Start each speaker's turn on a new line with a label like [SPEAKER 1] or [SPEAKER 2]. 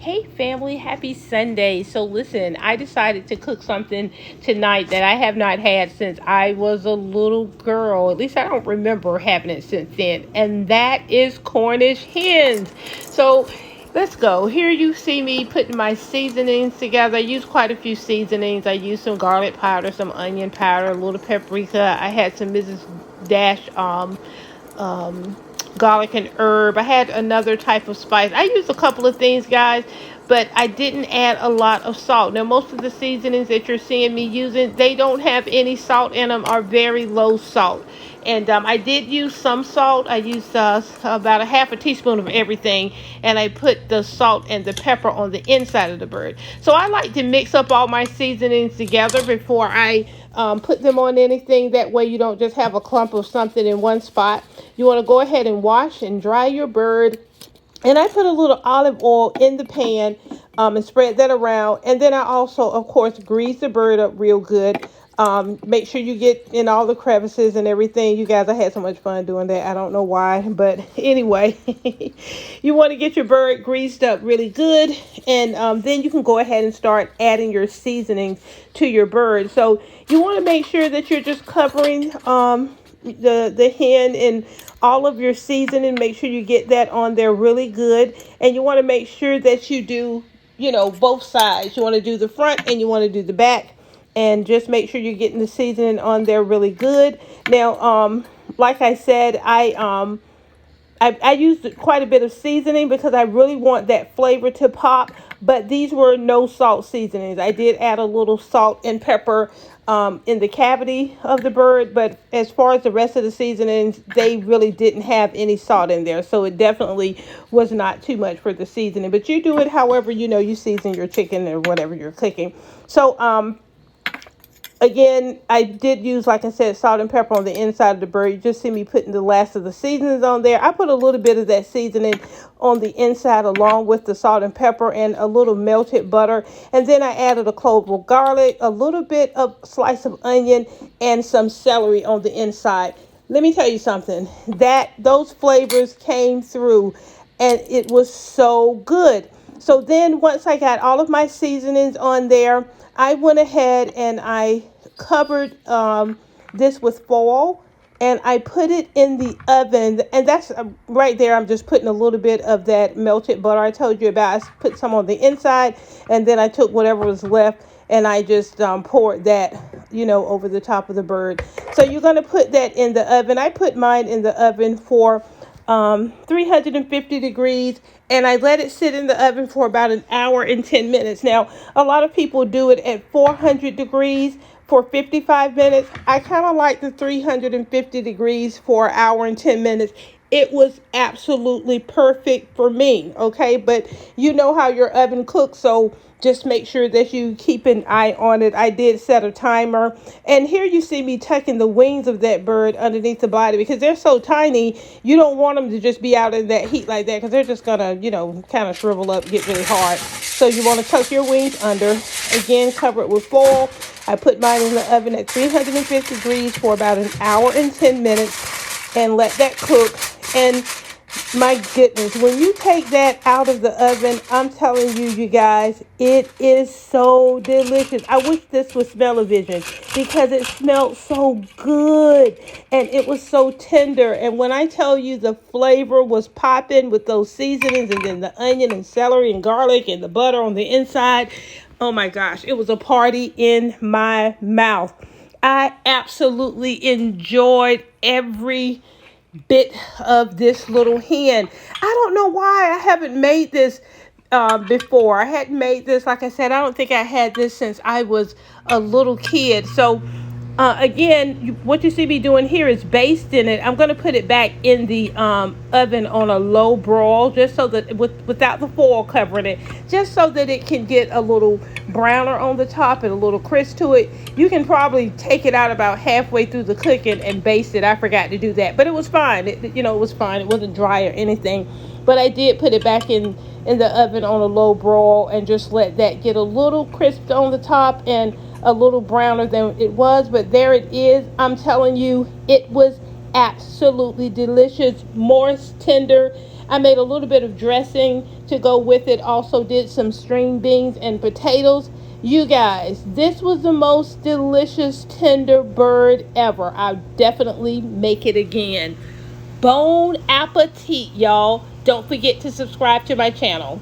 [SPEAKER 1] Hey family, happy Sunday. So listen, I decided to cook something tonight that I have not had since I was a little girl. At least I don't remember having it since then. And that is Cornish hens. So let's go. Here you see me putting my seasonings together. I use quite a few seasonings. I used some garlic powder, some onion powder, a little paprika. I had some Mrs. Dash um, garlic and herb. I had another type of spice. I used a couple of things, guys, but I didn't add a lot of salt. Now, most of the seasonings that you're seeing me using, they don't have any salt in them, are very low salt. And I did use some salt. I used about a half a teaspoon of everything, and I put the salt and the pepper on the inside of the bird. So I like to mix up all my seasonings together before I put them on anything. That way you don't just have a clump of something in one spot. You want to go ahead and wash and dry your bird. And I put a little olive oil in the pan and spread that around. And then I also, of course, grease the bird up real good. Make sure you get in all the crevices and everything. You guys, I had so much fun doing that. I don't know why. But anyway, you want to get your bird greased up really good. And then you can go ahead and start adding your seasonings to your bird. So you want to make sure that you're just covering the hen and all of your seasoning. Make sure you get that on there really good. And you want to make sure that you do, both sides. You want to do the front and you want to do the back. And just make sure you're getting the seasoning on there really good. Now, like I said, I used quite a bit of seasoning because I really want that flavor to pop. But these were no salt seasonings. I did add a little salt and pepper in the cavity of the bird. But as far as the rest of the seasonings, they really didn't have any salt in there. So it definitely was not too much for the seasoning. But you do it however you season your chicken or whatever you're cooking. So again, I did use, like I said, salt and pepper on the inside of the bird. You just see me putting the last of the seasonings on there. I put a little bit of that seasoning on the inside along with the salt and pepper and a little melted butter. And then I added a clove of garlic, a little bit of slice of onion, and some celery on the inside. Let me tell you something. Those flavors came through, and it was so good. So then once I got all of my seasonings on there, I went ahead and I covered this with foil, and I put it in the oven. And that's right there. I'm just putting a little bit of that melted butter I told you about. I put some on the inside, and then I took whatever was left and I just poured that, over the top of the bird. So you're going to put that in the oven. I put mine in the oven for 350 degrees, and I let it sit in the oven for about an hour and 10 minutes. Now, a lot of people do it at 400 degrees for 55 minutes. I kind of like the 350 degrees for an hour and 10 minutes. It was absolutely perfect for me, okay? But you know how your oven cooks, so just make sure that you keep an eye on it. I did set a timer. And here you see me tucking the wings of that bird underneath the body because they're so tiny. You don't want them to just be out in that heat like that because they're just going to, kind of shrivel up, get really hard. So you want to tuck your wings under. Again, cover it with foil. I put mine in the oven at 350 degrees for about an hour and 10 minutes and let that cook. And my goodness, when you take that out of the oven, I'm telling you, you guys, it is so delicious. I wish this was smell-o-vision because it smelled so good and it was so tender. And when I tell you the flavor was popping with those seasonings and then the onion and celery and garlic and the butter on the inside, oh my gosh, it was a party in my mouth. I absolutely enjoyed every bit of this little hen. I don't know why I haven't made this before. I hadn't made this, like I said, I don't think I had this since I was a little kid. So again, what you see me doing here is basting it. I'm going to put it back in the oven on a low broil, just so that without the foil covering it, just so that it can get a little browner on the top and a little crisp to it. You can probably take it out about halfway through the cooking and baste it. I forgot to do that, but it was fine. It was fine. It wasn't dry or anything, but I did put it back in the oven on a low broil and just let that get a little crisp on the top and a little browner than it was. But there it is. I'm telling you, it was absolutely delicious, more tender. I made a little bit of dressing to go with it. Also did some string beans and potatoes. You guys, this was the most delicious tender bird ever. I'll definitely make it again. Bon appetit, y'all. Don't forget to subscribe to my channel.